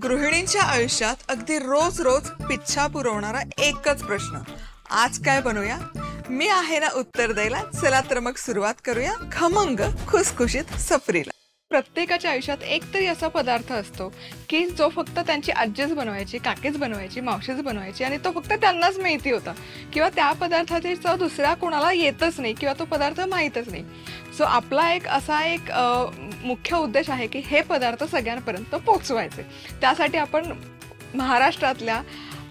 गृहिणींच्या आयुष्यात अगदी रोज रोज पिच्छा पुरवणारा एकच प्रश्न, आज काय बनवूया? मी आहे ना उत्तर द्यायला. चला तर मग सुरुवात करूया खमंग खुसखुशीत सफरीला. प्रत्येकाच्या आयुष्यात एक तरी असा पदार्थ असतो की जो फक्त त्यांची आजीच बनवायची, काकीच बनवायची, मावशीच बनवायची आणि तो फक्त त्यांनाच माहिती होता किंवा त्या पदार्थाची चव दुसऱ्या कोणाला येतच नाही किंवा तो पदार्थ माहीतच नाही. सो आपला एक असा मुख्य उद्देश आहे की हे पदार्थ सगळ्यांपर्यंत पोचवायचे. त्यासाठी आपण महाराष्ट्रातल्या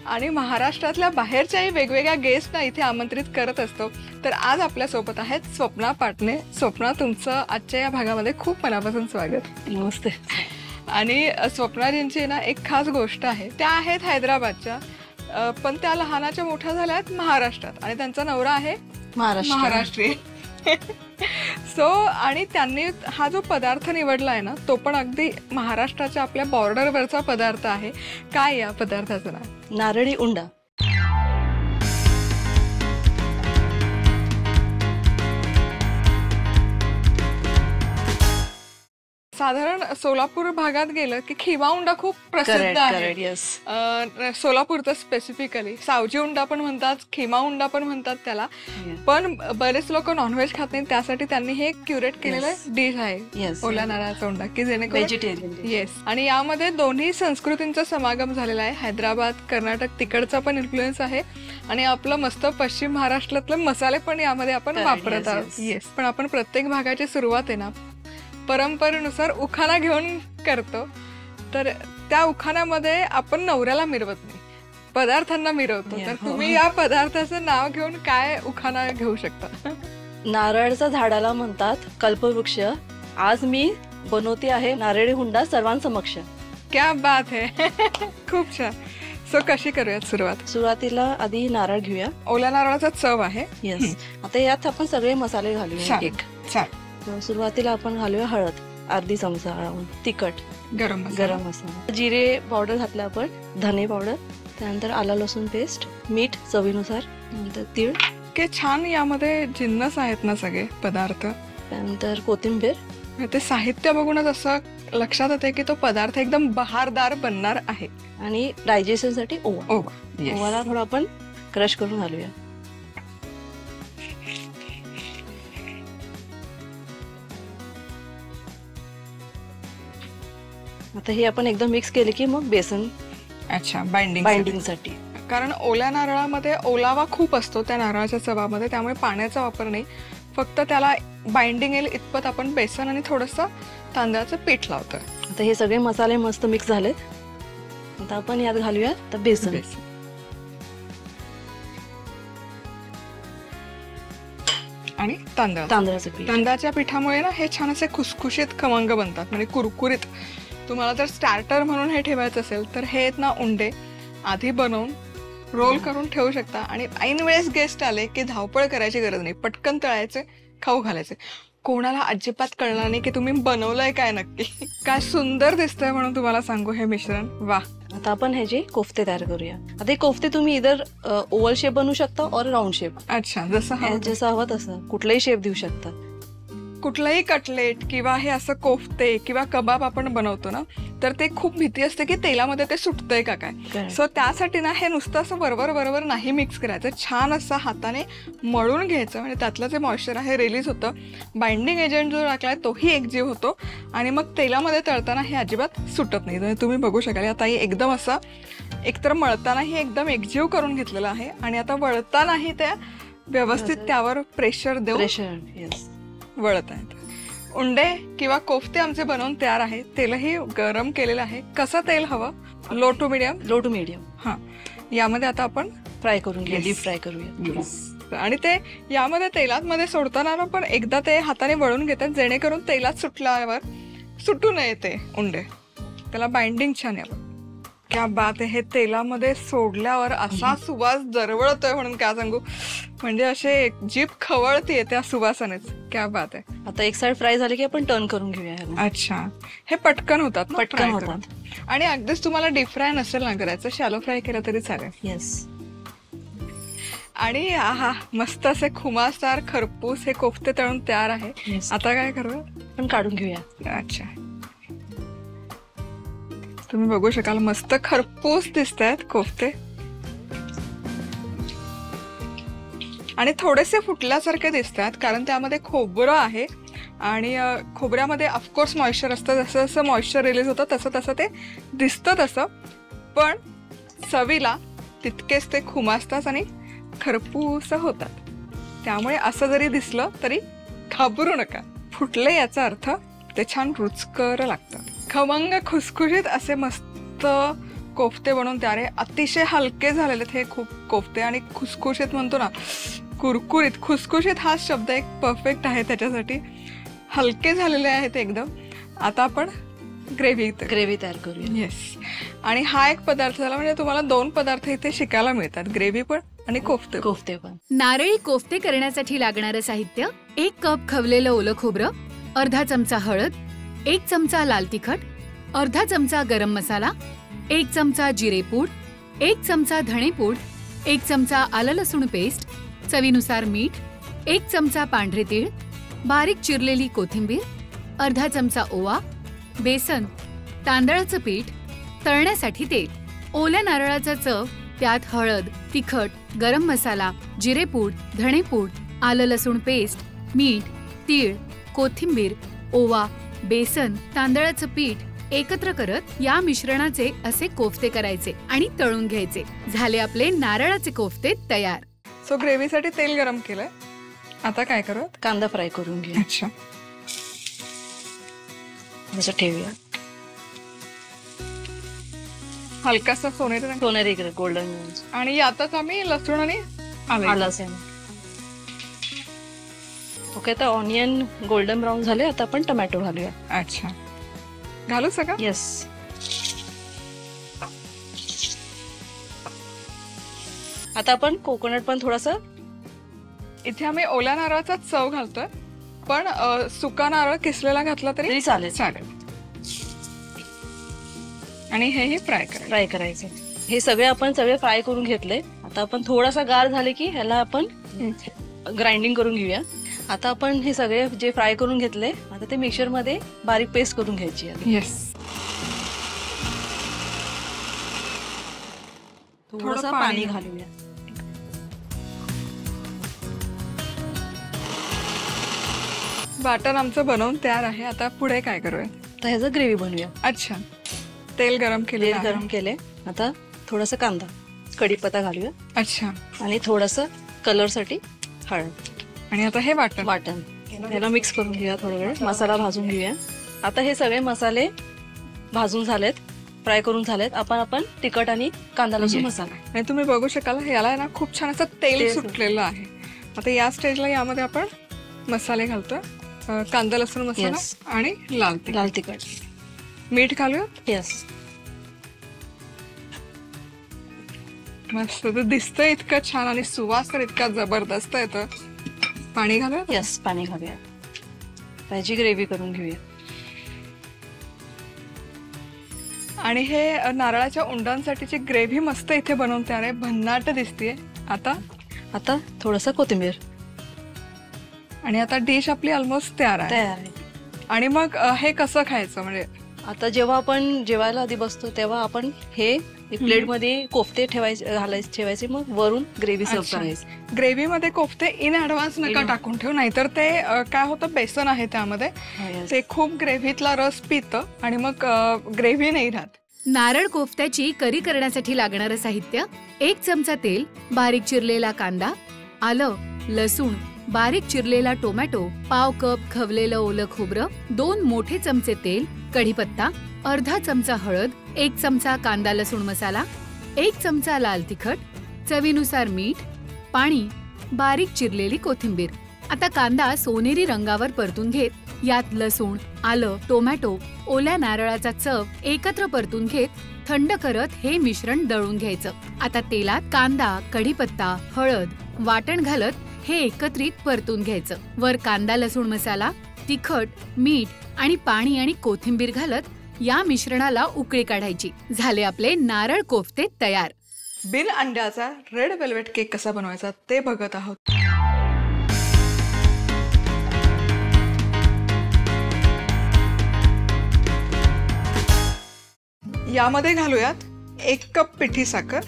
आणि महाराष्ट्रातल्या बाहेरच्याही वेगवेगळ्या गेस्टना इथे आमंत्रित करत असतो. तर आज आपल्यासोबत आहेत स्वप्ना पाटणे. स्वप्ना, तुमचं आजच्या या भागामध्ये खूप मनापासून स्वागत. नमस्ते. आणि स्वप्नाजींची ना एक खास गोष्ट आहे, त्या आहेत हैदराबादच्या, पण त्या लहानाच्या मोठ्या झाल्या आहेत महाराष्ट्रात आणि त्यांचा नवरा आहे महाराष्ट्रीयन. सो आणि त्यांनी हा जो पदार्थ निवडला आहे ना, तो पण अगदी महाराष्ट्राच्या आपल्या बॉर्डरवरचा पदार्थ आहे. काय या पदार्थाचं नाव? नारळी उंडा. साधारण सोलापूर भागात गेलं की खिमा उंडा खूप प्रसिद्ध आहे. सोलापूरचं स्पेसिफिकली सावजी उंडा पण म्हणतात, खिमा उंडा पण म्हणतात त्याला. पण बरेच लोक नॉनव्हेज खात नाहीत, त्यासाठी त्यांनी हे क्युरेट केलेलं डिश आहे ओल्या नारळाचा उंडा, की जेणेकरून व्हेजिटेरियन. येस. आणि यामध्ये दोन्ही संस्कृतींचा समागम झालेला आहे. हैदराबाद, कर्नाटक तिकडचा पण इन्फ्लुएन्स आहे आणि आपलं मस्त पश्चिम महाराष्ट्रातले मसाले पण यामध्ये आपण वापरत आहोत. येस. पण आपण प्रत्येक भागाची सुरुवात आहे ना परंपरेनुसार उखाणा घेऊन करतो. तर त्या उखाण्यामध्ये आपण नवऱ्याला मिरवत नाही, पदार्थांना मिरवतो. तर तुम्ही या पदार्थाचं नाव घेऊन काय उखाणा घेऊ शकता? नारळाच्या झाडाला म्हणतात कल्पवृक्ष, आज मी बनवते आहे नारळी हुंडा सर्वांसमक्ष. क्या बात है. खूप छान. सो कशी करूयात सुरुवात? सुरुवातीला आधी नारळ घेऊया. ओल्या नारळाचा चव आहे. येस. आता यात आपण सगळे मसाले घालूया. छान. सुरुवातीला आपण घालूया हळद अर्धी चमचा, तिखट, गरम मसाला, जिरे पावडर घातला आपण, धने पावडर, त्यानंतर आला लसूण पेस्ट, मीठ चवीनुसार, नंतर तीळ. के छान. यामध्ये जिन्नस आहेत ना सगळे पदार्थ. त्यानंतर कोथिंबीर. ते साहित्य बघूनच असं लक्षात येते की तो पदार्थ एकदम बहारदार बनणार आहे. आणि डायजेशन साठी ओवाला थोडा आपण क्रश करून घालूया. आता हे आपण एकदम मिक्स केले की मग बेसन. अच्छा. बाइंडिंग साठी. कारण ओल्या नारळामध्ये ओलावा खूप असतो त्या नारळाच्या चवामध्ये, त्यामुळे पाण्याचा वापर नाही, फक्त त्याला बाइंडिंग येईल इतपत आपण बेसन आणि थोडंसं तांदळाचं पीठ लावतो. आता हे सगळे मसाले मस्त मिक्स झालेत. आता आपण यात घालूया तर बेसन आणि तांदळाचं पीठ. तांदळाच्या पिठामुळे ना हे छान असे खुसखुशीत खमंग बनतात, म्हणजे कुरकुरीत. तुम्हाला जर स्टार्टर म्हणून हे ठेवायचं असेल तर हे आहेत ना उंडे आधी बनवून रोल करून ठेवू शकता. आणि ऐन वेळेस गेस्ट आले की धावपळ करायची गरज नाही, पटकन तळायचे, खाऊ घालायचे. कोणाला अजिबात कळणार नाही की तुम्ही बनवलंय काय नक्की. काय सुंदर दिसतंय म्हणून तुम्हाला सांगू हे मिश्रण. वा. आता आपण ह्याचे कोफ्ते तयार करूया. आता हे कोफ्ते तुम्ही इधर ओव्हल शेप बनवू शकता और राऊंड शेप. अच्छा. जसं हवं तसं कुठलाही शेप देऊ शकता. कुठलंही कटलेट किंवा हे असं कोफ्ते किंवा कबाब आपण बनवतो ना, तर ते खूप भीती असते की तेलामध्ये ते सुटतंय का काय. सो त्यासाठी ना हे नुसतं असं बरोबर नाही मिक्स करायचं, छान असं हाताने मळून घ्यायचं आणि त्यातलं जे मॉइश्चर आहे रिलीज होतं. बाइंडिंग एजंट जो टाकलाय तोही एकजीव होतो आणि मग तेलामध्ये तळताना हे अजिबात सुटत नाही. तुम्ही बघू शकाल आता हे एकदम असं एकतर मळतानाही एकदम एकजीव करून घेतलेलं आहे आणि आता वळतानाही त्या व्यवस्थित त्यावर प्रेशर देऊन वळत आहेत. उंडे किंवा कोफ्ते आमचे बनवून तयार आहे. तेलही गरम केलेलं आहे. कसं तेल हवं? Low to medium. हां. यामध्ये आता आपण फ्राय करून घ्या, डीप फ्राय करूया. आणि ते यामध्ये तेलात मध्ये सोडताना पण एकदा ते हाताने वळून घेतात, जेणेकरून तेलात सुटल्यावर सुटू नये ते उंडे, त्याला बाइंडिंग छान यावं. क्या बात आहे. हे तेलामध्ये सोडल्यावर असा सुवास दरवळतोय म्हणून काय सांगू, म्हणजे असे जीभ खवळतीये त्या सुवासानेच. क्या बात आहे. आता एक साइड फ्राय झाली की आपण टर्न करून घेऊया. अच्छा. हे पटकन होतात. आणि अगदीच तुम्हाला डीप फ्राय नसेल ना करायचं, शॅलो फ्राय केलं तरी चालेल. येस. आणि आहा, मस्त असे खुमासदार खरपूस हे कोफ्ते तळून तयार आहे. आता काय करूया? पण काढून घेऊया. अच्छा. तुम्ही बघू शकाल मस्त खरपूस दिसत आहेत कोफ्ते आणि थोडेसे फुटल्यासारखे दिसतात कारण त्यामध्ये खोबरं आहे आणि खोबऱ्यामध्ये ऑफकोर्स मॉइश्चर असतं. जसं जसं मॉइश्चर रिलीज होतं तसं तसं ते दिसतं तसं, पण चवीला तितकेच ते खुमासतात आणि खरपूस होतात. त्यामुळे असं जरी दिसलं तरी घाबरू नका. फुटले याचा अर्थ ते छान रुचकर लागतं. खमंग खुसखुशीत असे मस्त कोफ्ते बनवून तयार आहे. अतिशय हलके झालेले हे खूप कोफ्ते आणि खुसखुशीत म्हणतो ना, कुरकुरीत. खुसखुशीत हा शब्द एक परफेक्ट आहे त्याच्यासाठी. हलके झालेले आहेत एकदम. आता आपण ग्रेव्ही तयार करूया. येस. आणि हा एक पदार्थ झाला म्हणजे तुम्हाला 2 पदार्थ इथे शिकायला मिळतात, ग्रेव्ही पण आणि कोफ्ते पण. नारळी कोफ्ते करण्यासाठी लागणारं साहित्य: 1 कप खवलेलं ओलं खोबरं, अर्धा चमचा हळद, 1 चमचा लाल तिखट, अर्धा चमचा गरम मसाला, 1 चमचा जिरेपूड, 1 चमचा धणेपूड, 1 चमचा आलं लसूण पेस्ट, चवीनुसार मीठ, 1 चमचा पांढरे तीळ, बारीक चिरलेली कोथिंबीर, अर्धा चमचा ओवा, बेसन, तांदळाचं पीठ, तळण्यासाठी तेल. ओल्या नारळाचा चव, त्यात हळद, तिखट, गरम मसाला, जिरेपूड, धणेपूड, आलं लसूण पेस्ट, मीठ, तीळ, कोथिंबीर, ओवा, बेसन, तांदळाचं पीठ एकत्र करत या मिश्रणाचे असे कोफ्ते करायचे आणि तळून घ्यायचे. झाले आपले नारळाचे कोफ्ते तयार. सो ग्रेव्हीसाठी तेल गरम केलंय. आता काय करू? कांदा फ्राय करून घ्या. अच्छा, असं ठेवूया. हलकासा सोनेरी गोल्डन. आणि यातच आम्ही लसूण आणि आलं. ओके, आता ऑनियन गोल्डन ब्राऊन झाले. आता आपण टोमॅटो घालूया. अच्छा, घालू सगळं? येस. आता आपण कोकोनट पण थोडासा. इथे आम्ही ओल्या नारळाचा चव घालतोय, पण सुका नारळ किसलेला घातला तरी चालेल. आणि हेही फ्राय करायचं. हे आपण सगळे फ्राय करून घेतले. आता आपण थोडासा गार झाले की ह्याला आपण ग्राइंडिंग करून घेऊया. आता आपण हे सगळे जे फ्राय करून घेतले, आता ते मिक्सर मध्ये बारीक पेस्ट करून घ्यायची आहे. येस. थोडंसं पाणी घालूया. बाटर आमचं बनवून तयार आहे. आता पुढे काय करूया? तर ह्याचं ग्रेव्ही बनवूया. अच्छा, तेल गरम केले. आता थोडासा कांदा, कढीपत्ता घालूया. अच्छा, आणि थोडंसं कलर साठी हळद. आणि आता हे वाटण याला मिक्स करून घेऊया. थोडा वेळ मसाला भाजून घेऊया. आता हे सगळे मसाले भाजून झालेत, फ्राय करून झालेत. आपण तिखट आणि कांदा लसूण मसाला. आणि तुम्ही बघू शकाल याला ना खूप छान असं तेल सुटलेलं आहे. आता या स्टेजला यामध्ये आपण मसाले घालतोय. कांदा लसूण मसाला आणि लाल तिखट. मीठ घालूया. येस. मस्त दिसतंय इतकं छान आणि सुवास तर इतका जबरदस्त येतो. पाणी घालूया. येस, पाणी घालूया. त्याची ग्रेव्ही करून घेऊया. आणि हे नारळाच्या उंडांसाठीची ग्रेव्ही मस्त इथे बनवून तयार आहे. भन्नाट दिसतीये. आता थोडंसं कोथिंबीर. आणि आता डिश आपली ऑलमोस्ट तयार आहे. आणि मग हे कसं खायचं? म्हणजे आता जेव्हा आपण जेवायला आधी बसतो तेव्हा आपण हे प्लेट मध्ये कोफ्ते ठेवायचे, मग वरून ग्रेव्ही सर्व करायची. ग्रेव्ही मध्ये कोफ्ते इन ऍडव्हान्स नका टाकून ठेवू, नाहीतर ते काय होतं, बेसन आहे त्यामध्ये, ते खूप ग्रेव्हीतला रस पितं आणि मग ग्रेव्ही नाही राहत. नारळ कोफ्त्याची करी करण्यासाठी लागणारं साहित्य: 1 चमचा तेल, बारीक चिरलेला कांदा, आलं, लसूण, बारीक चिरलेला टोमॅटो, पाव कप खवलेलं ओलं खोबरं, 2 मोठे चमचे तेल, कढीपत्ता, अर्धा चमचा हळद, 1 चमचा कांदा लसूण मसाला, 1 चमचा लाल तिखट, चवीनुसार मीठ, पाणी, बारीक चिरलेली कोथिंबीर. आता कांदा सोनेरी रंगावर परतून घेत यात लसूण, आलं, टोमॅटो, ओल्या नारळाचा चव एकत्र परतून घेत थंड करत हे मिश्रण दळून घ्यायचं. आता तेलात कांदा, कढीपत्ता, हळद, वाटण घालत हे एकत्रित परतून घ्यायचं. वर कांदा लसूण मसाला, तिखट, मीठ आणि पाणी आणि कोथिंबीर घालत या मिश्रणाला उकळी काढायची. झाले आपले नारळ कोफ्ते तयार. बिन अंड्याचा रेड वेल्वेट केक कसा बनवायचा ते बघत आहोत. यामध्ये घालूयात 1 कप पिठी साखर.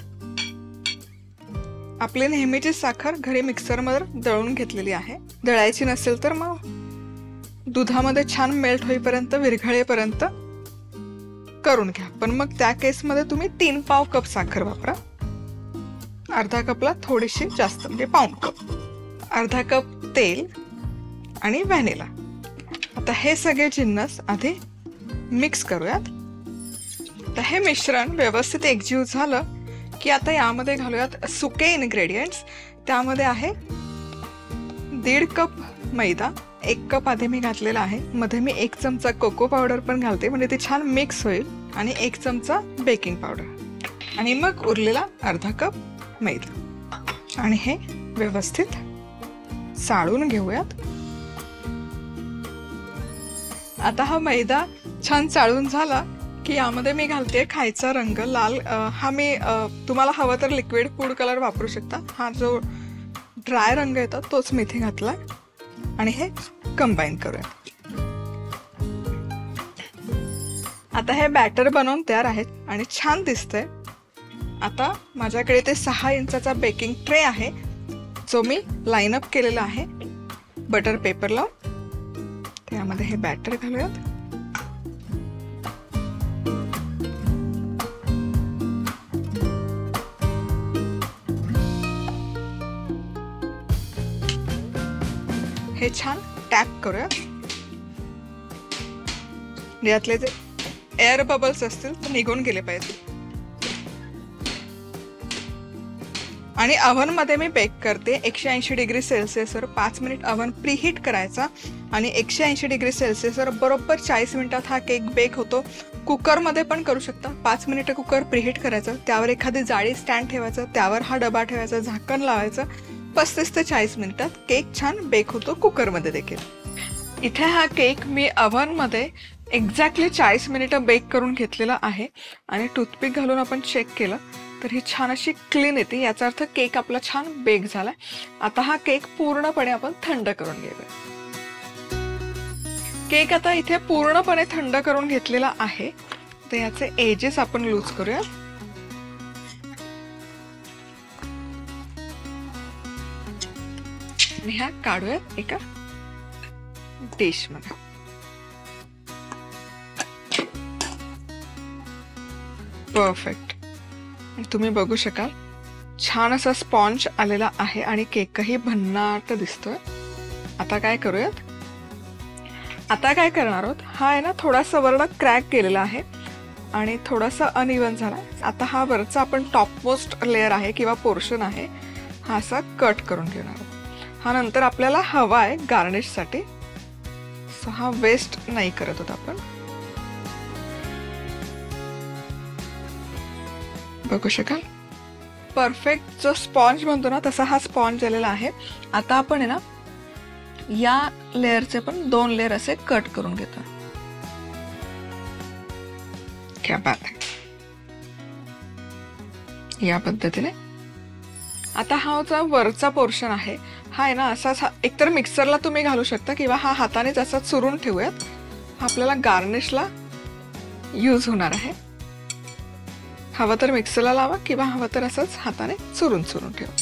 आपली नेहमीची साखर घरी मिक्सरमध्ये दळून घेतलेली आहे. दळायची नसेल तर मग दुधामध्ये छान मेल्ट होईपर्यंत, विरघळेपर्यंत करून घ्या. पण मग त्या केसमध्ये तुम्ही 3 पाव कप साखर वापरा. अर्धा कपला थोडीशी जास्त, म्हणजे पाऊण कप. अर्धा कप तेल आणि व्हॅनिला. आता हे सगळे जिन्नस आधी मिक्स करूयात. तर हे मिश्रण व्यवस्थित एकजीव झालं की आता यामध्ये घालूयात सुके इन्ग्रेडियंट्स. त्यामध्ये आहे 1.5 कप मैदा. 1 कप आधी मी घातलेला आहे. मध्ये मी 1 चमचा कोको पावडर पण घालते, म्हणजे ते छान मिक्स होईल. आणि 1 चमचा बेकिंग पावडर आणि मग उरलेला अर्धा कप मैदा. आणि हे व्यवस्थित चाळून घेऊयात. आता हा मैदा छान चाळून झाला की यामध्ये मी घालते खायचा रंग लाल. हा मी तुम्हाला हवं तर लिक्विड फूड कलर वापरू शकता. हा जो ड्राय रंग येतो तोच मी इथे घातला. आणि हे कंबाईन करूया. आता हे बॅटर बनवून तयार आहेत आणि छान दिसतंय. आता माझ्याकडे ते 6 इंचाचा बेकिंग ट्रे आहे, जो मी लाईन अप केलेला आहे बटर पेपर लावून. त्यामध्ये हे बॅटर घालूयात. हे छान टॅप करूया. यातले जे एअर बबल्स असतील ते निघून गेले पाहिजे. आणि अव्हन मध्ये मी बेक करते 180 डिग्री सेल्सिअसवर 5 मिनिट अव्हन प्रीहीट करायचा. आणि 180 डिग्री सेल्सिअसवर बरोबर 40 मिनिटात हा केक बेक होतो. कुकरमध्ये पण करू शकता. 5 मिनिटं कुकर प्रीहीट करायचं, त्यावर एखादी जाळी स्टँड ठेवायचं, त्यावर हा डबा ठेवायचा, झाकण लावायचं. 35 ते 40 मिनिटात केक छान बेक होतो कुकरमध्ये देखील. इथे हा केक मी अव्हनमध्ये एक्झॅक्टली 40 मिनिटं बेक करून घेतलेला आहे. आणि टूथपिक घालून आपण चेक केलं तर ही छान अशी क्लीन येते. याचा अर्थ केक आपला छान बेक झालाय. आता हा केक पूर्णपणे आपण थंड करून घेऊया. केक आता इथे पूर्णपणे थंड करून घेतलेला आहे. तर याचे एजेस आपण लूज करूया. आणि ह्या काढूयात एका डिश मध्ये. परफेक्ट. तुम्ही बघू शकाल छान असा स्पॉन्ज आलेला आहे आणि केकही भन्नाट दिसतोय. आता काय करूयात, आता काय करणार आहोत, हा आहे ना थोडासा वरनं क्रॅक केलेला आहे आणि थोडासा अनइवन झाला. आता हा वरचा आपण टॉपमोस्ट लेअर आहे किंवा पोर्शन आहे, हा असा कट करून घेणार आहोत. हा नंतर आपल्याला हवा आहे गार्निशसाठी, सो हा वेस्ट नाही करत होत आपण. बघू शकाल परफेक्ट जो स्पॉन्ज म्हणतो ना तसा हा स्पॉन्ज आलेला आहे. आता आपण आहे ना या लेअरचे पण 2 लेअर असे कट करून घेतो. क्या बात आहे. या पद्धतीने आता हा जो वरचा पोर्शन आहे हा आहे ना असाच, एकतर मिक्सरला तुम्ही घालू शकता किंवा हा हातानेच असा चुरून ठेवूयात. हा आपल्याला गार्निशला यूज होणार आहे. हवं तर मिक्सरला लावा किंवा हवं तर असंच हाताने चुरून चुरून ठेवा.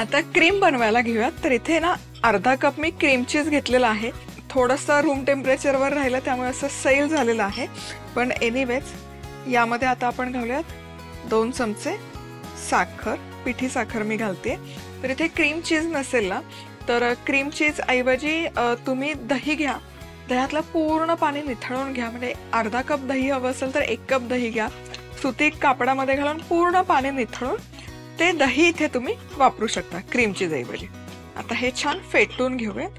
आता क्रीम बनवायला घेऊयात. तर इथे ना अर्धा कप मी क्रीम चीज घेतलेला आहे. थोडंसं रूम टेम्परेचरवर राहिलं त्यामुळे असं सैल झालेलं आहे. पण एनिवेज यामध्ये आता आपण घालूयात 2 चमचे साखर, पिठी साखर मी घालते. तर इथे क्रीम चीज नसेल ना तर क्रीम चीज ऐवजी तुम्ही दही घ्या. दह्यातलं पूर्ण पाणी निथळून घ्या. म्हणजे अर्धा कप दही हवं असेल तर 1 कप दही घ्या. सुती कापडामध्ये घालून पूर्ण पाणी निथळून ते दही इथे तुम्ही वापरू शकता क्रीम चीज ऐवजी. आता हे छान फेटून घेऊयात.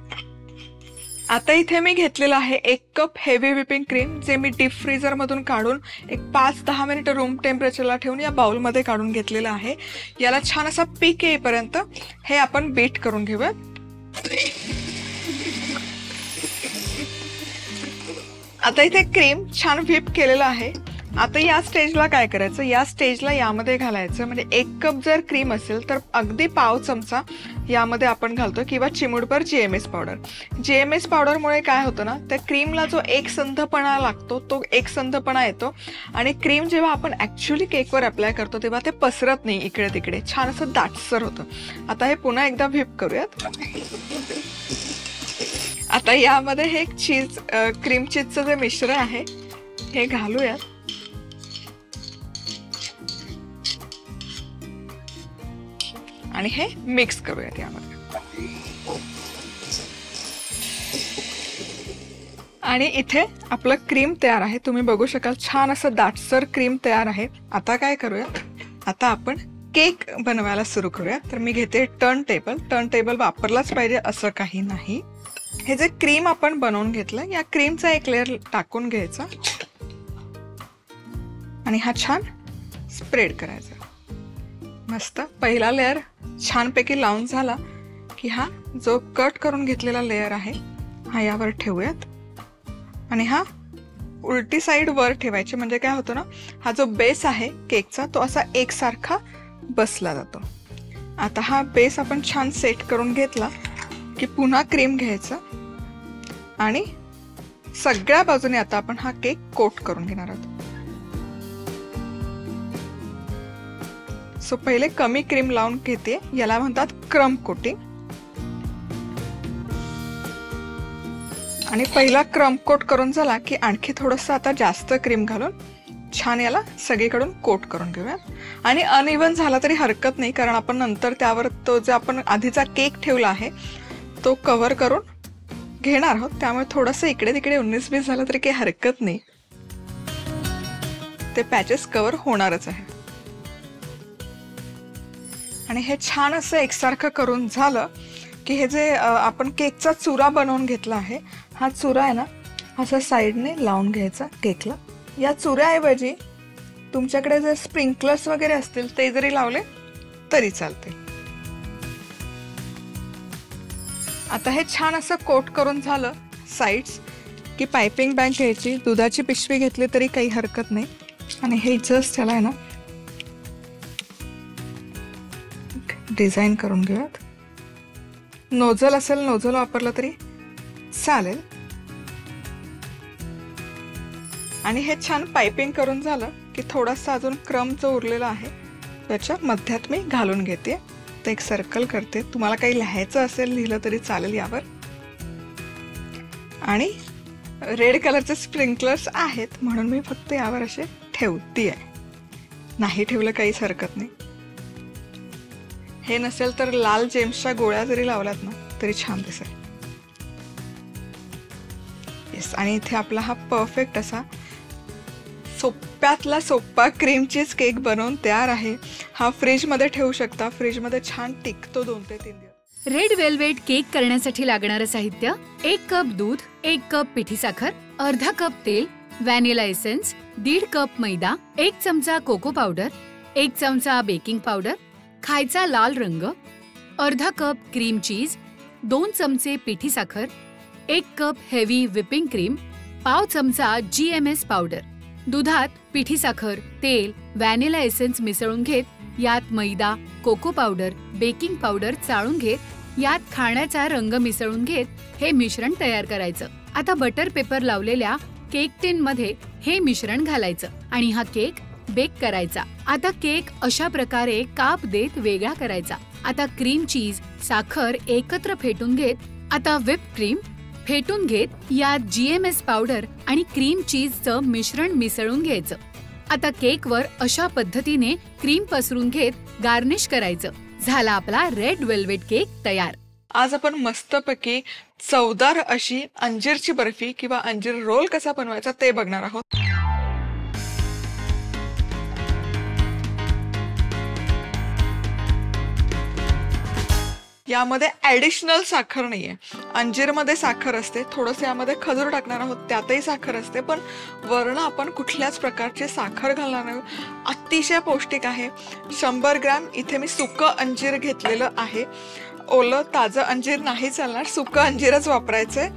आता इथे मी घेतलेलं आहे 1 कप हेवी व्हिपिंग क्रीम, जे मी डीप फ्रीजर मधून काढून एक 5-10 मिनिटं रूम टेम्परेचरला ठेवून या बाउलमध्ये काढून घेतलेलं आहे. याला छान असा पीक येईपर्यंत हे आपण बीट करून घेऊयात. आता इथे क्रीम छान व्हिप केलेलं आहे. आता या स्टेजला काय करायचं, या स्टेजला यामध्ये घालायचं, म्हणजे 1 कप जर क्रीम असेल तर अगदी पाव चमचा यामध्ये आपण घालतो किंवा चिमूटभर GMS पावडर. GMS पावडरमुळे काय होतं ना, त्या क्रीमला जो एकसंधपणा लागतो तो एकसंधपणा येतो आणि क्रीम जेव्हा आपण ॲक्च्युली केकवर अप्लाय करतो तेव्हा ते पसरत नाही इकडे तिकडे, छान असं दाटसर होतं. आता हे पुन्हा एकदा व्हिप करूयात. आता यामध्ये हे चीज क्रीम चीजचं जे मिश्रण आहे हे घालूयात. आणि हे मिक्स करूयात यामध्ये. आणि इथे आपलं क्रीम तयार आहे, तुम्ही बघू शकाल छान असं दाटसर क्रीम तयार आहे. आता काय करूयात, आता आपण केक बनवायला सुरू करूयात. तर मी घेते टर्न टेबल. टर्न टेबल वापरलाच पाहिजे असं काही नाही. हे जे क्रीम आपण बनवून घेतलं या क्रीमचा एक लेअर टाकून घ्यायचा आणि हा छान स्प्रेड करायचा. मस्त पहिला लेअर छानपैकी लावून झाला की हा जो कट करून घेतलेला लेअर आहे हा यावर ठेवूयात आणि हा उलटी साईड वर ठेवायची, म्हणजे काय होतं ना, हा जो बेस आहे केकचा तो असा एकसारखा बसला जातो. आता हा बेस आपण छान सेट करून घेतला की पुन्हा क्रीम घ्यायचं आणि सगळ्या बाजूने आता आपण हा केक कोट करून घेणार आहोत. सो पहिले कमी क्रीम लावून घेते, याला म्हणतात क्रम्ब कोटिंग. आणि पहिला क्रम्ब कोट करून झाला की आणखी थोडंसं आता जास्त क्रीम घालून छान याला सगळीकडून कोट करून घेऊया. आणि अनइव्हन झाला तरी हरकत नाही, कारण आपण नंतर त्यावर तो जो आपण आधीचा केक ठेवला आहे तो कव्हर करून घेणार आहोत, त्यामुळे थोडंसं इकडे तिकडे 19-20 झालं तरी काही हरकत नाही, ते पॅचेस कव्हर होणारच आहे. आणि हे छान असं एकसारखं करून झालं की हे जे आपण केकचा चुरा बनवून घेतला आहे हा चुरा आहे ना असा साईडने लावून घ्यायचा केकला. या चुऱ्याऐवजी तुमच्याकडे जर स्प्रिंकलर्स वगैरे असतील ते जरी लावले तरी चालते. आता हे छान असं कोट करून झालं साईड्स की पायपिंग बॅग घ्यायची, दुधाची पिशवी घेतली तरी काही हरकत नाही. आणि हे जस्ट त्याला आहे ना डिझाईन करून घेऊयात. नोझल असेल नोझल वापरलं तरी चालेल. आणि हे छान पायपिंग करून झालं की थोडासा अजून क्रम्ब जो उरलेला आहे त्याच्या मध्यात मी घालून घेते. तर एक सर्कल करते, तुम्हाला काही लिहायचं असेल लिहिलं तरी चालेल यावर. आणि रेड कलरचे स्प्रिंकलर्स आहेत म्हणून मी फक्त यावर असे ठेवते आहे, नाही ठेवलं काहीच हरकत नाही. हे नसेल तर लाल जेम्सच्या गोळ्या जरी लावल्यात ना तरी छान दिसेल. येस. आणि इथे आपला हा परफेक्ट असा सोप्यातला सोप्पा क्रीम चीज केक बनवून तयार आहे. हा फ्रीजमध्ये ठेवू शकता, फ्रीजमध्ये छान टिकतो 2 ते 3 दिवस. रेड वेल्वेट केक करण्यासाठी लागणारं साहित्य: 1 कप दूध, 1 कप पिठी साखर, अर्धा कप तेल, व्हॅनिला एसेन्स, 1.5 कप मैदा, 1 चमचा कोको पावडर, 1 चमचा बेकिंग पावडर, खायचा लाल रंग, अर्धा कप क्रीम चीज, 2 चमचे पिठी साखर, 1 कप हेवी व्हिपिंग क्रीम, पाव चमचा GMS पावडर. दुधात पिठी साखर, तेल, व्हॅनिला एसेन्स मिसळून घेत यात मैदा, कोको पावडर, बेकिंग पावडर चाळून घेत यात खाण्याचा रंग मिसळून घेत हे मिश्रण तयार करायचं. आता बटर पेपर लावलेल्या केक टिन मध्ये हे मिश्रण घालायचं आणि हा केक बेक करायचा. आता केक अशा प्रकारे काप देत वेगळा करायचा. आता क्रीम चीज, साखर एकत्र फेटून घेत, आता व्हिप क्रीम फेटून घेत यात GMS पावडर आणि क्रीम चीजचं मिश्रण मिसळून घ्यायचं. आता केकवर अशा पद्धतीने क्रीम पसरून घेत गार्निश करायचं. झाला आपला रेड वेल्वेट केक तयार. आज आपण मस्तपैकी चवदार अशी अंजीरची बर्फी किंवा अंजीर रोल कसा बनवायचा ते बघणार आहोत. यामध्ये ॲडिशनल साखर नाहीये. अंजीरमध्ये साखर असते, थोडंसं यामध्ये खजूर टाकणार आहोत त्यातही साखर असते, पण वर्ण आपण कुठल्याच प्रकारची साखर घालणार नाही. अतिशय पौष्टिक आहे. 100 ग्रॅम इथे मी सुकं अंजीर घेतलेलं आहे. ओलं ताजं अंजीर नाही चालणार, सुकं अंजीरच वापरायचंय.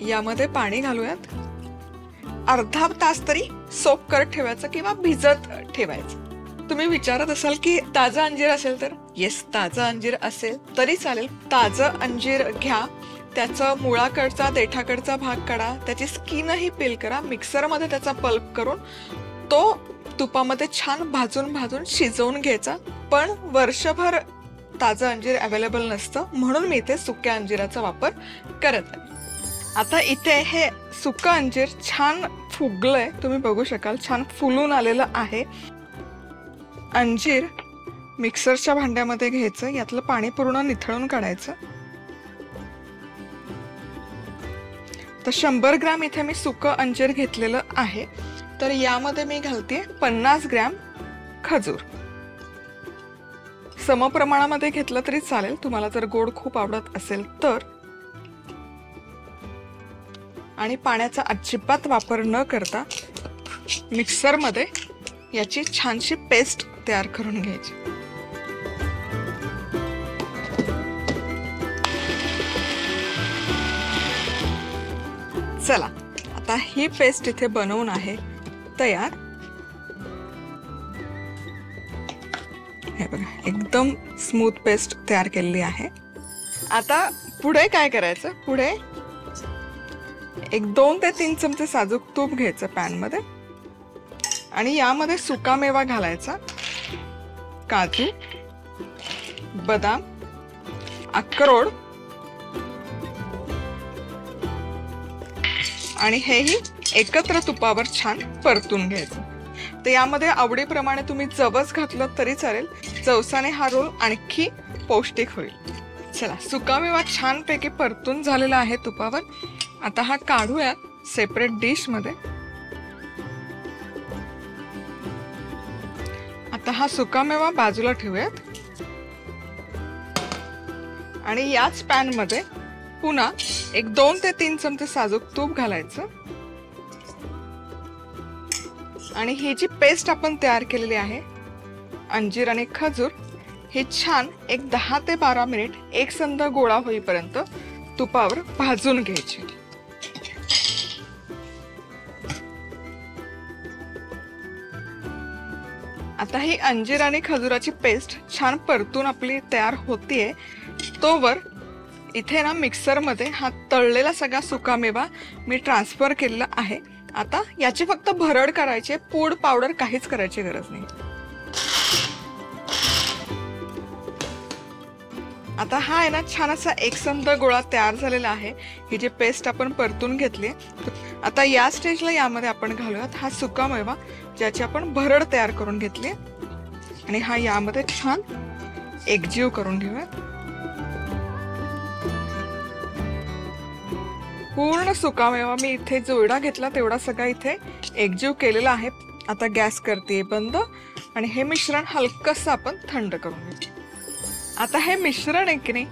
यामध्ये पाणी घालूयात अर्धा तास तरी सोक करत ठेवायचं किंवा भिजत ठेवायचं. तुम्ही विचारत असाल की ताजं अंजीर असेल तर येस, ताजं अंजीर असेल तरी चालेल. ताजं अंजीर घ्या, त्याचा मुळाकडचा देठाकडचा भाग काढा, त्याची स्किनही पील करा, मिक्सरमध्ये त्याचा पल्प करून तो तुपामध्ये छान भाजून शिजवून घ्यायचा. पण वर्षभर ताजं अंजीर अवेलेबल नसतं, म्हणून मी इथे सुक्या अंजिराचा वापर करत आहे. आता इथे हे सुकं अंजीर छान फुगलंय, तुम्ही बघू शकाल, छान फुलून आलेलं आहे. अंजीर मिक्सरच्या भांड्यामध्ये घ्यायचं, यातलं पाणी पूर्ण निथळून काढायचं. तर 100 ग्रॅम इथे मी सुकं अंजीर घेतलेलं आहे. तर यामध्ये मी घालते 50 ग्रॅम खजूर. समप्रमाणामध्ये घेतलं तरी चालेल, तुम्हाला जर गोड खूप आवडत असेल तर. आणि पाण्याचा अजिबात वापर न करता मिक्सरमध्ये याची छानशी पेस्ट तयार करून घ्यायची. चला, आता ही पेस्ट इथे बनवून आहे तयार. हे बघा, एकदम स्मूथ पेस्ट तयार केलेली आहे. आता पुढे काय करायचं, पुढे 2 ते 3 चमचे साजूक तूप घ्यायचं पॅन मध्ये आणि यामध्ये सुकामेवा घालायचा. काजू, बदाम, अक्रोड आणि हेही एकत्र तुपावर छान परतून घ्यायचं. तर यामध्ये आवडीप्रमाणे तुम्ही जवस घातलं तरी चालेल, जवसाने हा रोल आणखी पौष्टिक होईल. चला, सुकामेवा छानपैकी परतून झालेला आहे तुपावर. आता हा काढूयात सेपरेट डिश मध्ये. आता हा सुकामेवा बाजूला ठेवूयात आणि याच पॅन मध्ये पुन्हा 2 ते 3 चमचे साजूक तूप घालायचं आणि ही जी पेस्ट आपण तयार केलेली आहे अंजीर आणि खजूर, हे छान 10 ते 12 मिनिट एकसंध गोळा होईपर्यंत तुपावर भाजून घ्यायची. आता ही अंजीर आणि खजुराची पेस्ट छान परतून आपली तयार होतीये. तोवर इथे ना मिक्सरमध्ये हा तळलेला सगळा सुकामेवा मी ट्रान्सफर केलेला आहे. आता याची फक्त भरड करायची, पूड पावडर काहीच करायची गरज नाही. आता हा आहे ना छान असा एकसंध गोळा तयार झालेला आहे. ही जी पेस्ट आपण परतून घेतली. आता या स्टेजला यामध्ये आपण घालूयात हा सुकामेवा, ज्याची आपण भरड तयार करून घेतली आणि हा यामध्ये छान एकजीव करून घेऊयात. पूर्ण सुकामेवा मी इथे जेवढा घेतला तेवढा सगळा इथे एकजीव केलेला आहे. आता गॅस करते बंद आणि हे मिश्रण हलकसं आपण थंड करून घेऊ. आता हे मिश्रण आहे की नाही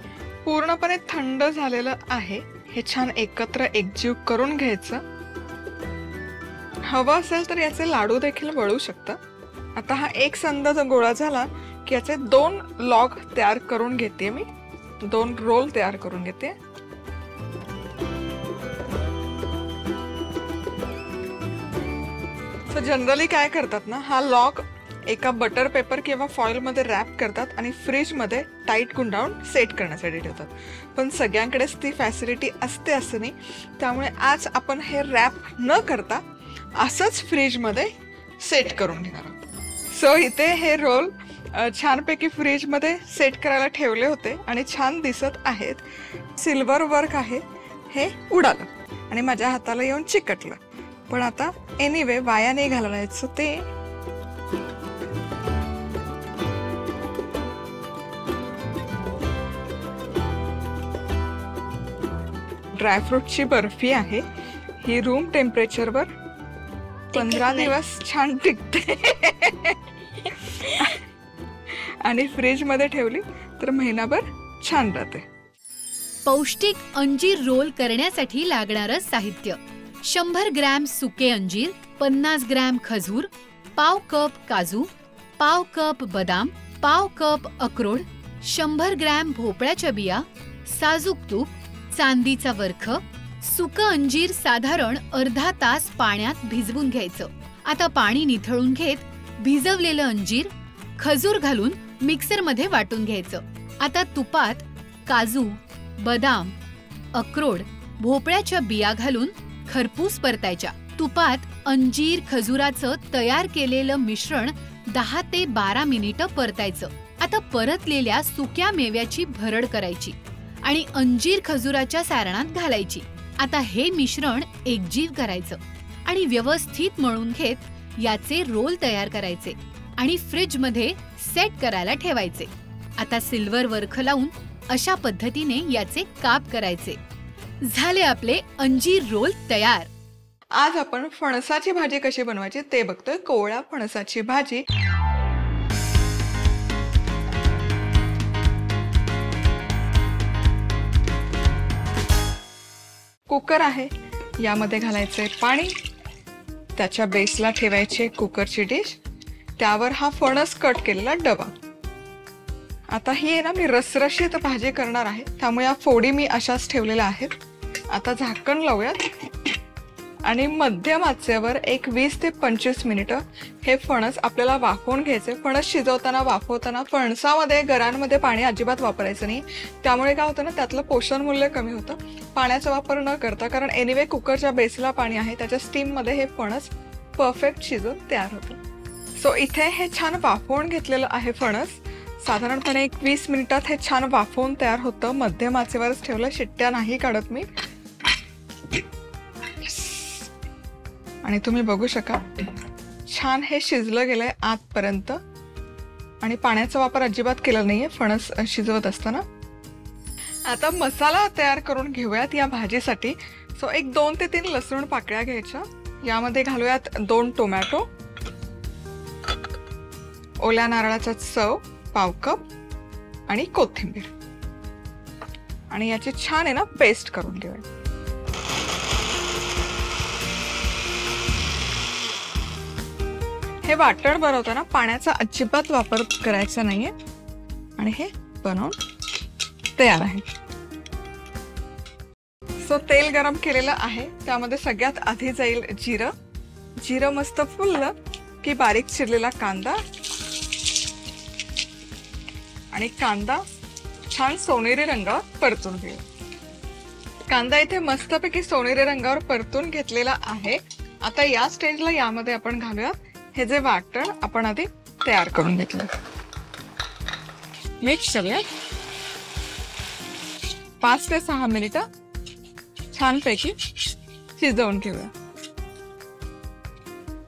पूर्णपणे थंड झालेलं आहे. हे छान एकत्र एकजीव करून घ्यायचं. हवं असेल तर याचे लाडू देखील वळू शकता. आता हा एकसंध गोळा झाला की याचे 2 लॉग तयार करून घेते मी, 2 रोल तयार करून घेते. जनरली काय करतात ना, हा लॉग एका बटर पेपर किंवा फॉइल मध्ये रॅप करतात आणि फ्रीज मध्ये टाईट गुंडाळून सेट करण्यासाठी ठेवतात. पण सगळ्यांकडेच ती फॅसिलिटी असते असं नाही, त्यामुळे आज आपण हे रॅप न करता असंच फ्रीज मध्ये सेट करून घेणार आहोत. सो इथे हे रोल छानपैकी फ्रीज मध्ये सेट करायला ठेवले होते आणि छान दिसत आहेत. सिल्वर वर्क आहे, हे उडालं आणि माझ्या हाताला येऊन चिकटलं. पण आता एनिवे वाया नाही घालवायचं ते. ड्रायफ्रूटची बर्फी आहे ही, रूम टेम्परेचरवर 15 दिवस छान टिकते आणि फ्रीज मध्ये ठेवली तर महिनाभर छान राहते. पौष्टिक अंजीर रोल करण्यासाठी लागणारं साहित्य: 100 ग्रॅम सुके अंजीर, 50 ग्रॅम खजूर, पाव कप काजू, पाव कप बदाम, पाव कप अक्रोड, 100 ग्रॅम भोपळ्याच्या बिया, साजूक तूप, चांदीचा वरख, सुकं अंजीर साधारण अर्धा तास पाण्यात भिजवून घ्यायचं. आता पाणी निथळून घेत भिजवलेलं अंजीर खजूर घालून मिक्सरमध्ये वाटून घ्यायचं. आता तुपात काजू, बदाम, अक्रोड, भोपळ्याच्या बिया घालून खरपूस परतायच्या. तुपात अंजीर खजुराचं तयार केलेलं मिश्रण 10 ते 12 मिनिटं परतायचं. आता परतलेल्या सुक्या मेव्याची भरड करायची आणि अंजीर खजुराच्या सारणात घालायची. आता हे मिश्रण एकजीव करायचं आणि व्यवस्थित मळून घेत याचे रोल तयार करायचे आणि फ्रिजमध्ये सेट करायला ठेवायचे. आता सिल्वर वरख लावून अशा पद्धतीने याचे काप करायचे. झाले आपले अंजीर रोल तयार. आज आपण फणसाची भाजी कशी बनवायची ते बघतोय. कोवळ्या फणसाची भाजी. कुकर आहे, यामध्ये घालायचे पाणी, त्याच्या बेसला ठेवायचे कुकरची डिश, त्यावर हा फणस कट केलेला डबा. आता ही आहे ना, मी रसरशीत भाजी करणार आहे, त्यामुळे या फोडी मी अशाच ठेवलेल्या आहेत. आता झाकण लावूयात आणि मध्यम आचेवर एक 20 ते 25 मिनिटं हे फणस आपल्याला वाफवून घ्यायचे. फणस शिजवताना वाफवताना फणसामध्ये गरांमध्ये पाणी अजिबात वापरायचं नाही, त्यामुळे काय होतं ना, त्यातलं पोषण मूल्य कमी होतं. पाण्याचा वापर न करता, कारण एनिवे कुकरच्या बेसला पाणी आहे, त्याच्या स्टीममध्ये हे फणस परफेक्ट शिजून तयार होतं. सो इथे हे छान वाफवून घेतलेलं आहे फणस. साधारणपणे एक 20 मिनिटात हे छान वाफवून तयार होतं. मध्यम आचेवरच ठेवलं, शिट्ट्या नाही काढत मी. आणि तुम्ही बघू शका छान हे शिजलं गेलंय आतपर्यंत आणि पाण्याचा वापर अजिबात केला नाहीये फणस शिजवत असताना. आता मसाला तयार करून घेऊयात या भाजीसाठी. सो एक 2 ते 3 लसूण पाकळ्या घ्यायच्या. यामध्ये घालूयात 2 टोमॅटो, ओल्या नारळाचा चव पाव कप आणि कोथिंबीर, आणि याची छान आहे ना पेस्ट करून घेऊया. हे वाटण बनवताना पाण्याचा अजिबात वापर करायचा नाहीये आणि हे बनवून तयार आहे. सो तेल गरम केलेलं आहे, त्यामध्ये सगळ्यात आधी जाईल जिरं. जिरं मस्त फुललं की बारीक चिरलेला कांदा, आणि कांदा छान सोनेरी रंगावर परतून घेऊ. कांदा इथे मस्तपैकी सोनेरी रंगावर परतून घेतलेला आहे. आता या स्टेजला यामध्ये आपण घालूया हे जे वाटण आपण आधी तयार करून घेतलं. मिक्स करूया. 5 ते 6 मिनिटं छानपैकी शिजवून घेऊया.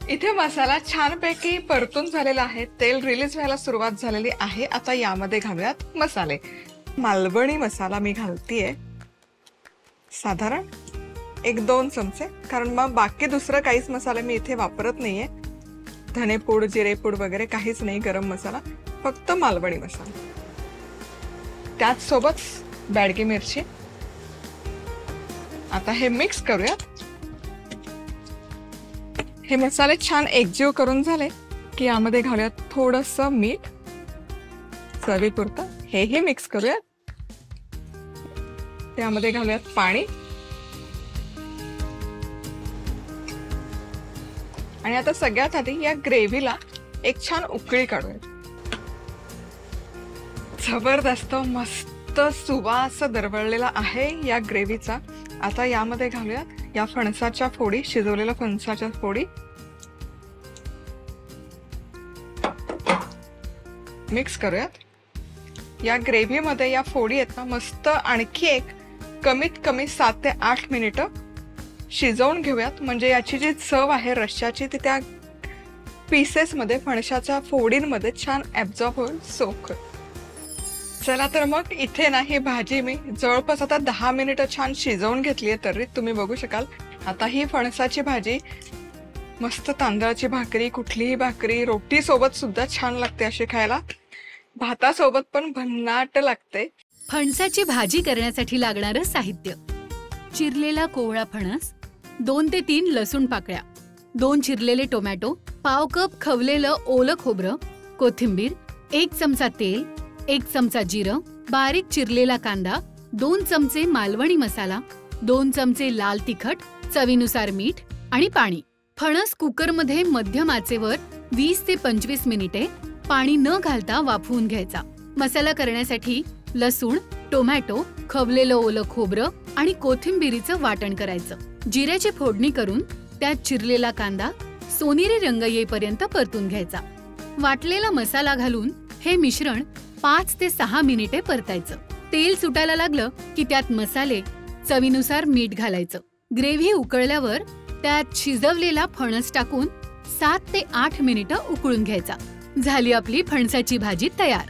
इथे मसाला छानपैकी परतून झालेला आहे, तेल रिलीज व्हायला सुरुवात झालेली आहे. आता यामध्ये घालूयात मसाले. मालवणी मसाला मी घालतीये, साधारण 1-2 चमचे, कारण मग बाकी दुसरं काहीच मसाला मी इथे वापरत नाहीये. धनेपूड, जिरेपूड वगैरे काहीच नाही, गरम मसाला, फक्त मालवणी मसाला. त्याच सोबत बॅडगी मिरची. आता हे मिक्स करूयात. हे मसाले छान एकजीव करून झाले की यामध्ये घालूयात थोडंसं मीठ चवीपुरतं. हेही मिक्स करूयात. त्यामध्ये घालूयात पाणी, आणि आता सगळ्यात आधी या ग्रेव्हीला एक छान उकळी काढूयात. जबरदस्त मस्त सुवास दरवळलेला आहे या ग्रेव्हीचा. आता यामध्ये घालूयात या फणसाच्या फोडी, शिजवलेल्या फणसाच्या फोडी. मिक्स करूयात. या ग्रेव्हीमध्ये या फोडी आहेत ना, मस्त आणखी एक कमीत कमी 7 ते 8 मिनिटं शिजवून घेऊयात. म्हणजे याची जी चव आहे रश्श्याची ती त्या पीसेसमध्ये, फणसाच्या फोडींमध्ये छान ऍब्झॉर्ब होईल, सोक. चला तर मग इथे ना ही भाजी मी जवळपास आता 10 मिनिटं छान शिजवून घेतली आहे. तरी तुम्ही बघू शकाल. आता ही फणसाची भाजी मस्त तांदळाची भाकरी, कुठलीही भाकरी, रोटी सोबत सुद्धा छान लागते अशी खायला. भातासोबत पण भन्नाट लागते. फणसाची भाजी करण्यासाठी लागणारं साहित्य: चिरलेला कोवळा फणस, 2 ते 3 लसूण पाकळ्या, 2 चिरलेले टोमॅटो, पाव कप खवलेलं ओलं खोबरं, कोथिंबीर, 1 चमचा तेल, 1 चमचा जिरं, बारीक चिरलेला कांदा, 2 चमचे मालवणी मसाला, 2 चमचे लाल तिखट, चवीनुसार मीठ आणि पाणी. फणस कुकरमध्ये मध्यम आचेवर 20 ते 25 मिनिटे पाणी न घालता वाफवून घ्यायचा. मसाला करण्यासाठी लसूण, टोमॅटो, खवलेलं ओलं खोबरं आणि कोथिंबिरीचं वाटण करायचं. जिऱ्याची फोडणी करून त्यात चिरलेला कांदा सोनेरी रंग येईपर्यंत परतून घ्यायचा. वाटलेला मसाला घालून हे मिश्रण 5 ते 6 मिनिटे परतायचं. तेल सुटायला लागलं की त्यात मसाले, चवीनुसार मीठ घालायचं. ग्रेव्ही उकळल्यावर त्यात शिजवलेला फणस टाकून 7 ते 8 मिनिटं उकळून घ्यायचा. झाली आपली फणसाची भाजी तयार.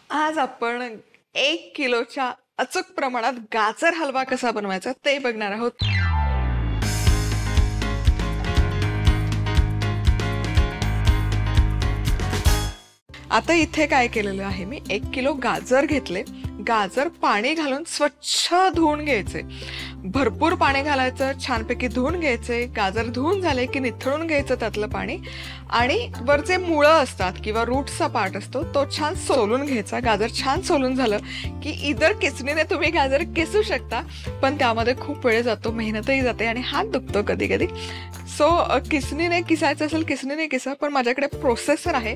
आज आपण 1 किलोच्या अचूक प्रमाणात गाजर हलवा कसा बनवायचा ते बघणार आहोत. आता इथे काय केलेलं आहे, मी 1 किलो गाजर घेतले. गाजर पाणी घालून स्वच्छ धुवून घ्यायचे. भरपूर पाणी घालायचं, छानपैकी धुवून घ्यायचे. गाजर धुवून झाले की निथळून घ्यायचं त्यातलं पाणी आणि वर जे मुळं असतात किंवा रूटचा पार्ट असतो तो छान सोलून घ्यायचा. गाजर छान सोलून झालं की इतर किसणीने तुम्ही गाजर किसू शकता, पण त्यामध्ये खूप वेळ जातो, मेहनतही जाते आणि हात दुखतो कधी कधी. सो किसणीने किसायचं असेल किसणीने किसा, पण माझ्याकडे प्रोसेसर आहे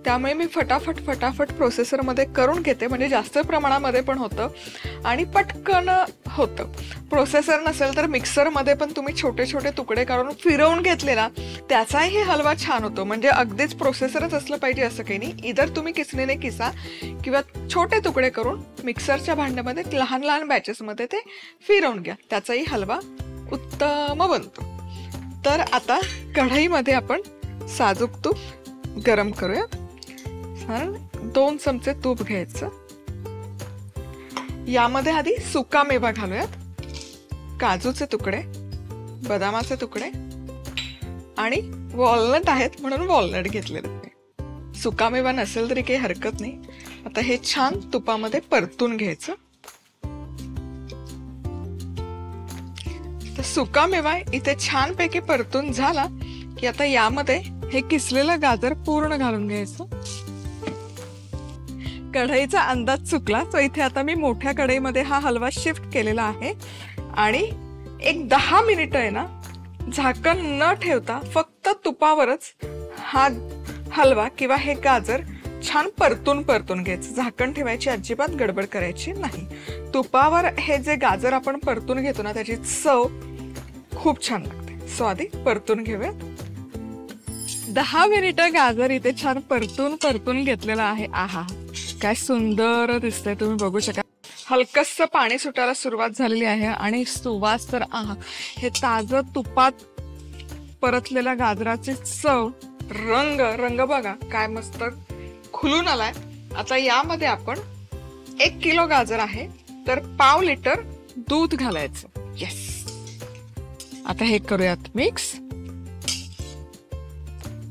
त्यामुळे मी फटाफट प्रोसेसरमध्ये करून घेते, म्हणजे जास्त प्रमाणामध्ये पण होतं आणि पटकन होतं. प्रोसेसर नसेल तर मिक्सरमध्ये पण तुम्ही छोटे छोटे तुकडे काढून फिरवून घेतले ना, त्याचाही हलवा छान होतो. म्हणजे अगदीच प्रोसेसरच असलं पाहिजे असं काही नाही. इधर तुम्ही किसणीने किसा किंवा छोटे तुकडे करून मिक्सरच्या भांड्यामध्ये लहान लहान बॅचेसमध्ये ते फिरवून घ्या, त्याचाही हलवा उत्तम बनतो. तर आता कढईमध्ये आपण साजूक तूप गरम करूया. 2 चमचे तूप घ्यायचं. यामध्ये आधी सुका मेवा घालूयात. काजूचे तुकडे, बदामाचे तुकडे आणि वॉलनट आहेत म्हणून वॉलनट घेतलेले. सुका मेवा नसेल तरी काही हरकत नाही. आता हे छान तुपामध्ये परतून घ्यायचं. तर सुका मेवा इथे छानपैकी परतून झाला की आता यामध्ये हे किसलेलं गाजर पूर्ण घालून घ्यायचं. कढईचा अंदाज चुकला, तो इथे आता मी मोठ्या कढईमध्ये हा हलवा शिफ्ट केलेला आहे आणि एक 10 मिनिटं आहे ना, झाकण न ठेवता फक्त तुपावरच हा हलवा किंवा हे गाजर छान परतून घ्यायचं. झाकण ठेवायची अजिबात गडबड करायची नाही. तुपावर हे जे गाजर आपण परतून घेतो ना, त्याची चव खूप छान लागते. सो आधी परतून घेऊयात. 10 मिनिटं गाजर इथे छान परतून घेतलेलं आहे. आहा, काय सुंदर दिसतंय, तुम्ही बघू शका. हलकसं पाणी सुटायला सुरुवात झालेली आहे आणि सुवास तर आहा, हे ताजं तुपात परतलेल्या गाजराची चव, रंग बघा काय मस्त खुलून आलाय. आता यामध्ये आपण 1 किलो गाजर आहे तर 1/2 लिटर दूध घालायचं. येस. आता हे करूयात मिक्स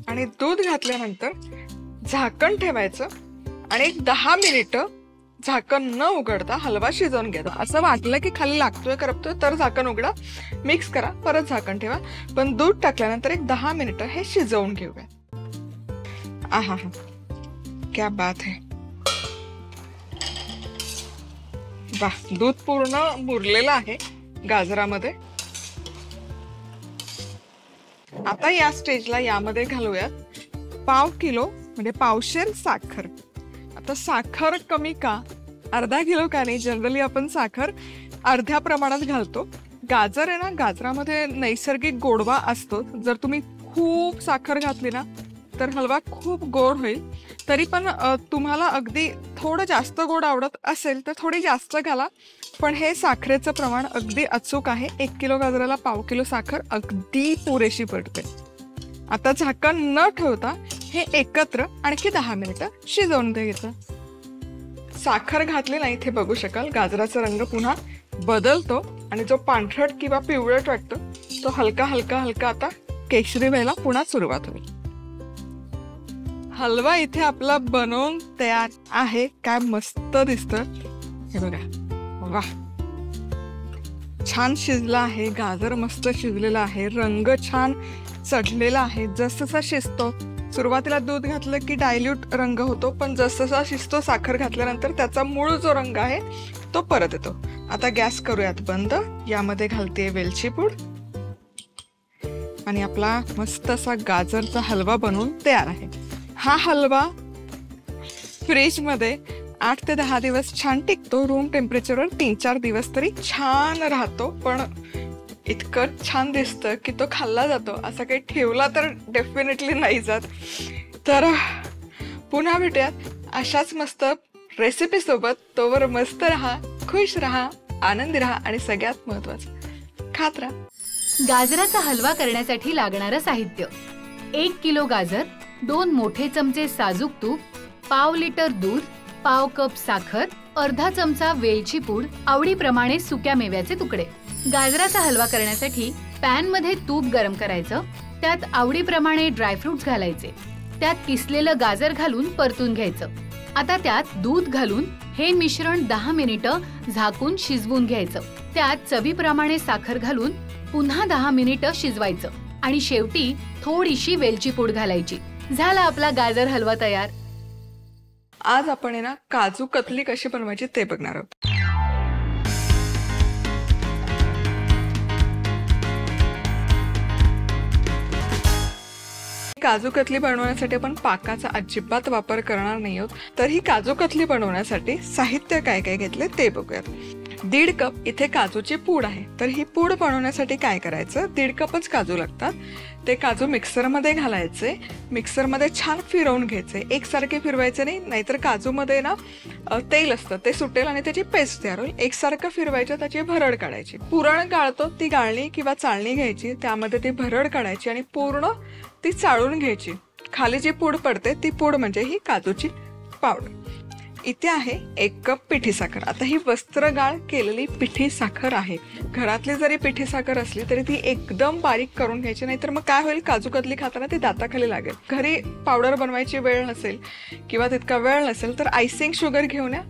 आणि दूध घातल्यानंतर झाकण ठेवायचं आणि 10 मिनिटं झाकण न उघडता हलवा शिजवून घ्यायचा. असं वाटलं की खाली लागतोय करपतोय तर झाकण उघडा, मिक्स करा, परत झाकण ठेवा. पण दूध टाकल्यानंतर 10 मिनिटं हे शिजवून घेऊया. आहा, क्या बात है. वाह, दूध पूर्ण मुरलेलं आहे गाजरामध्ये. आता या स्टेजला यामध्ये घालूयात 1/2 किलो म्हणजे 1/2 साखर. आता साखर कमी का, अर्धा किलो का नाही, जनरली आपण साखर अर्ध्या प्रमाणात घालतो. गाजर आहे ना, गाजरामध्ये नैसर्गिक गोडवा असतो. जर तुम्ही खूप साखर घातली ना तर हलवा खूप गोड होईल. तरी पण तुम्हाला अगदी थोडं जास्त गोड आवडत असेल तर थोडी जास्त घाला, पण हे साखरेचं प्रमाण अगदी अचूक आहे. 1 किलो गाजराला 1/2 किलो साखर अगदी पुरेशी पडते. आता झाकण न ठेवता हे एकत्र आणखी 10 मिनिटं शिजवून द्यायचं. साखर घातली नाही, इथे बघू शकाल गाजराचा रंग पुन्हा बदलतो आणि जो पांढरट किंवा पिवळट वाटतो तो हलका आता केशरी व्हायला पुन्हा सुरुवात होईल. हलवा इथे आपला बनवून तयार आहे. काय मस्त दिसतं हे बघा. वाह, छान शिजला आहे. गाजर मस्त शिजलेला आहे. रंग छान चढलेला आहे. जसजसा शिजतो, सुरुवातीला दूध घातलं की डायल्यूट रंग होतो, पण जसजसा शिजतो साखर घातल्यानंतर त्याचा मूळ जो रंग आहे तो परत येतो. आता गॅस करूयात बंद. यामध्ये घालते वेलची पूड आणि आपला मस्त असा गाजरचा हलवा बनवून तयार आहे. हा हलवा फ्रीज मध्ये 8 ते 10 दिवस छान टिकतो. रूम टेम्परेचरवर 3-4 दिवस तरी छान राहतो. पण इतकं छान दिसतं की तो खाल्ला जातो. असा काही ठेवला तर डेफिनेटली नाही जात. तर पुन्हा भेटूयात अशाच मस्त रेसिपी सोबत. तोवर मस्त राहा, खुश राहा, आनंदी राहा आणि सगळ्यात महत्वाचं खात राहा. गाजराचा हलवा करण्यासाठी लागणारं साहित्य: 1 किलो गाजर, 2 मोठे चमचे साजूक तूप, पाव लिटर दूध, पाव कप साखर, अर्धा चमचा वेलची पूड, आवडीप्रमाणे सुक्या मेव्याचे तुकडे. गाजराचा हलवा करण्यासाठी पॅन मध्ये तूप गरम करायचं. त्यात आवडीप्रमाणे ड्रायफ्रुट्स घालायचे. त्यात किसलेलं गाजर घालून परतून घ्यायचं. आता त्यात दूध घालून हे मिश्रण 10 मिनिटं झाकून शिजवून घ्यायचं. त्यात चवीप्रमाणे साखर घालून पुन्हा 10 मिनिटं शिजवायचं आणि शेवटी थोडीशी वेलची पूड घालायची. झाला आपला गाजर हलवा तयार. आज आपण ना काजू कतली कशी बनवायची ते बघणार आहोत. काजू कतली बनवण्यासाठी आपण पाकाचा अजिबात वापर करणार नाही आहोत. तर ही काजू कतली बनवण्यासाठी साहित्य काय काय घेतले ते बघूयात. 1.5 कप इथे काजूची पूड आहे. तर ही पूड बनवण्यासाठी काय करायचं, 1.5 कपच काजू लागतात. ते काजू मिक्सरमध्ये घालायचे. मिक्सरमध्ये छान फिरवून घ्यायचे. एकसारखे फिरवायचे नाही, नाहीतर काजूमध्ये ना तेल असतं ते सुटेल आणि त्याची पेस्ट तयार होईल. एकसारखं फिरवायचं, त्याची भरड काढायची. पुरण गाळतो ती गाळणी किंवा चाळणी घ्यायची. त्यामध्ये ती भरड काढायची आणि पूर्ण ती चाळून घ्यायची. खाली जी पूड पडते ती पूड म्हणजे ही काजूची पावडर. इथे आहे 1 कप पिठी साखर. आता ही वस्त्रगाळ केलेली पिठी साखर आहे. घरातली जरी पिठी साखर असली तरी ती एकदम बारीक करून घ्यायची, नाहीतर मग काय होईल, काजू कतली खाताना ती दाताखाली लागेल. घरी पावडर बनवायची वेळ नसेल किंवा तितका वेळ नसेल तर आयसिंग शुगर घेऊन या,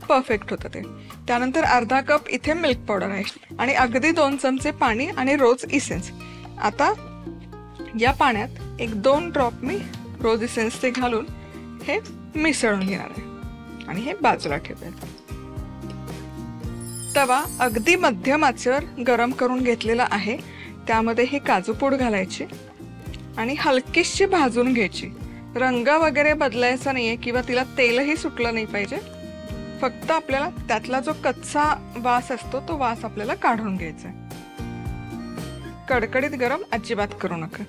परफेक्ट होतं ते. त्यानंतर अर्धा कप इथे मिल्क पावडर आहे आणि अगदी 2 चमचे पाणी आणि रोज इसेन्स. आता या पाण्यात 1-2 ड्रॉप मी रोज इसेन्स ते घालून हे मिसळून घेणार आहे आणि हे बाजूला ठेवूयात. तवा अगदी मध्यम आचेवर गरम करून घेतलेला आहे. त्यामध्ये ही काजू पूड घालायची आणि हलकीशी भाजून घ्यायची. रंग वगैरे बदलायचा नाहीये किंवा तिला तेलही सुटलं नाही पाहिजे. फक्त आपल्याला त्यातला जो कच्चा वास असतो तो वास आपल्याला काढून घ्यायचा. कडकडीत गरम अजिबात करू नका.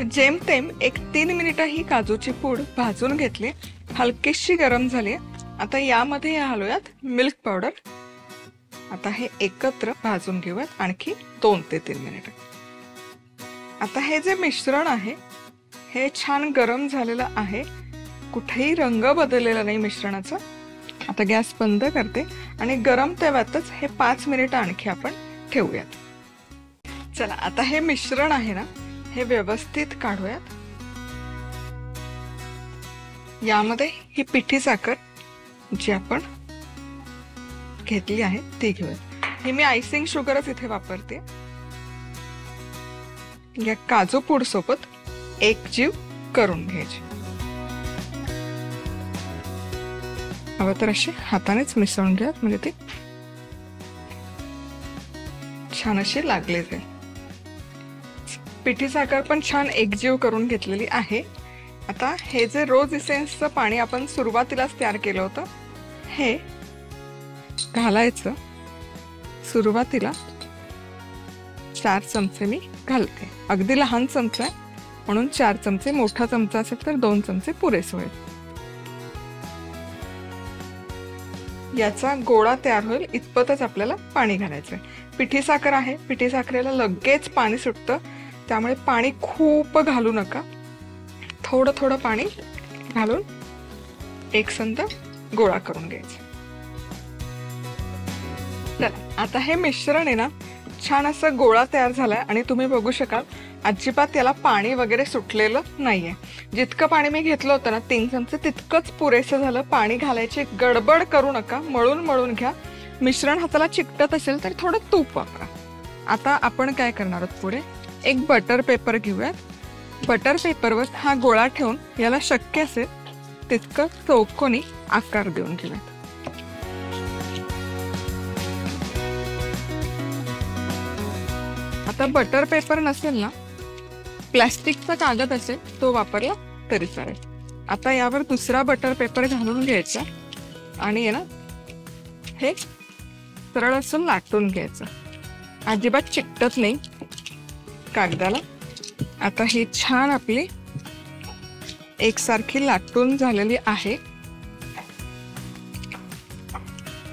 जेमतेम 3 मिनिटं ही काजूची पूड भाजून घेतली. हलकीशी गरम झाली. आता यामध्ये घालूयात मिल्क पावडर. आता हे एकत्र भाजून घेऊयात आणखी 2 ते 3 मिनिटं. आता हे जे मिश्रण आहे हे छान गरम झालेलं आहे. कुठेही रंग बदललेला नाही मिश्रणाचा. आता गॅस बंद करते आणि गरम तव्यातच हे 5 मिनिटं आणखी आपण ठेवूयात. चला आता हे मिश्रण आहे ना हे व्यवस्थित काढूयात. यामध्ये ही पिठी साखर जी आपण घेतली आहे ती घेऊयात. ही मी आयसिंग शुगरच इथे वापरते. या काजू पूड सोबत एकजीव करून घ्यायची. हवं तर अशी हातानेच मिसळून घ्या म्हणजे ती छान अशी लागली जाईल. पिठी साखर पण छान एकजीव करून घेतलेली आहे. आता हे जे रोज इसेन्सचं पाणी आपण सुरुवातीलाच तयार केलं होतं हे घालायचं. सुरुवातीला 4 चमचे मी घालते. अगदी लहान चमचा आहे म्हणून 4 चमचे. मोठा चमचा असेल तर 2 चमचे पुरेसे होईल. याचा गोळा तयार होईल इतपतच आपल्याला पाणी घालायचं आहे. पिठी साखर आहे, पिठी साखरेला लगेच पाणी सुटतं, त्यामुळे पाणी खूप घालू नका. थोडं थोडं पाणी घालून एकसंध गोळा करून घ्यायचं. चला आता हे मिश्रण आहे ना छान असं गोळा तयार झालाय आणि तुम्ही बघू शकाल अजिबात याला पाणी वगैरे सुटलेलं नाहीये. जितकं पाणी मी घेतलं होतं ना 3 चमचे तितकंच पुरेसं झालं. पाणी घालायची गडबड करू नका. मळून मळून घ्या. मिश्रण हाताला चिकटत असेल तर थोडं तूप वापरा. आता आपण काय करणार आहोत, पुढे एक बटर पेपर घेऊयात. बटर पेपरवर हा गोळा ठेवून याला शक्य असेल तितकं चौकोनी आकार देऊन घेऊयात. आता बटर पेपर नसेल ना, प्लॅस्टिकचा कागद असेल तो वापरला तरी चालेल. आता यावर दुसरा बटर पेपर घालून घ्यायचा आणि आहे ना हे सरळ असं लाटून घ्यायचं. अजिबात चिकटत नाही कागदाला. आता ही छान आपली एकसारखी लाटून झालेली आहे.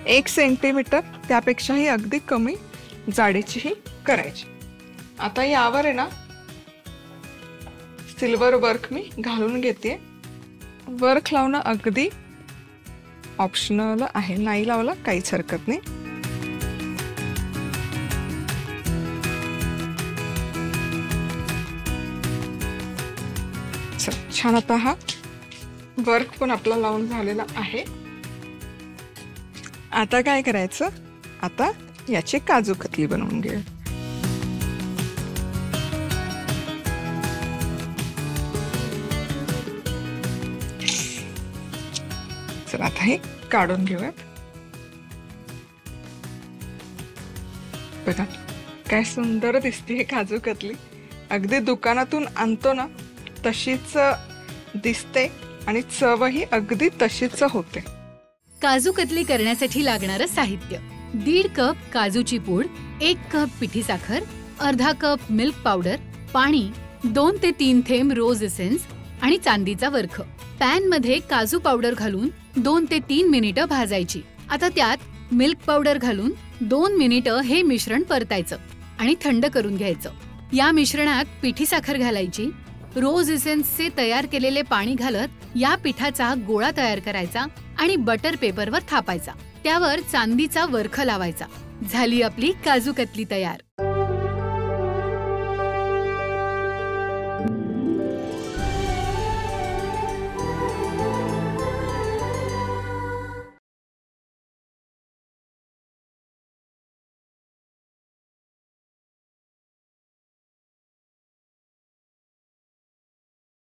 1 सेंटीमीटर त्यापेक्षाही अगदी कमी जाडीची ही करायची. आता यावर आहे ना सिल्वर वर्क मी घालून घेते. वर्क लावणं अगदी ऑप्शनल आहे, नाही लावलं काहीच हरकत नाही. छान. आता हा वर्क पण आपला लावून झालेला आहे. आता काय करायचं, आता याची काजू कतली बनवून घे. चला आता हे काढून घेऊयात. बघा काय सुंदर दिसते काजू कतली. अगदी दुकानातून आणतो ना तशीच दिसते आणि चवही अगदी तशीच होते. काजू कतली करण्यासाठी लागणारं साहित्य: 1.5 कप काजूची पूड, 1 कप पिठी साखर, अर्धा कप मिल्क पावडर, पाणी, 2 ते 3 थेंब रोज एसेन्स आणि चांदीचा वरख. पॅन मध्ये काजू पावडर घालून 2 ते 3 मिनिटं भाजायची. आता त्यात मिल्क पावडर घालून 2 मिनिटं हे मिश्रण परतायचं आणि थंड करून घ्यायचं. या मिश्रणात पिठी साखर घालायची. रोज एसेन्सचे तयार केलेले पाणी घालत या पिठाचा गोळा तयार करायचा आणि बटर पेपरवर थापायचा. त्यावर चांदीचा वरख लावायचा. झाली आपली काजू कतली तयार.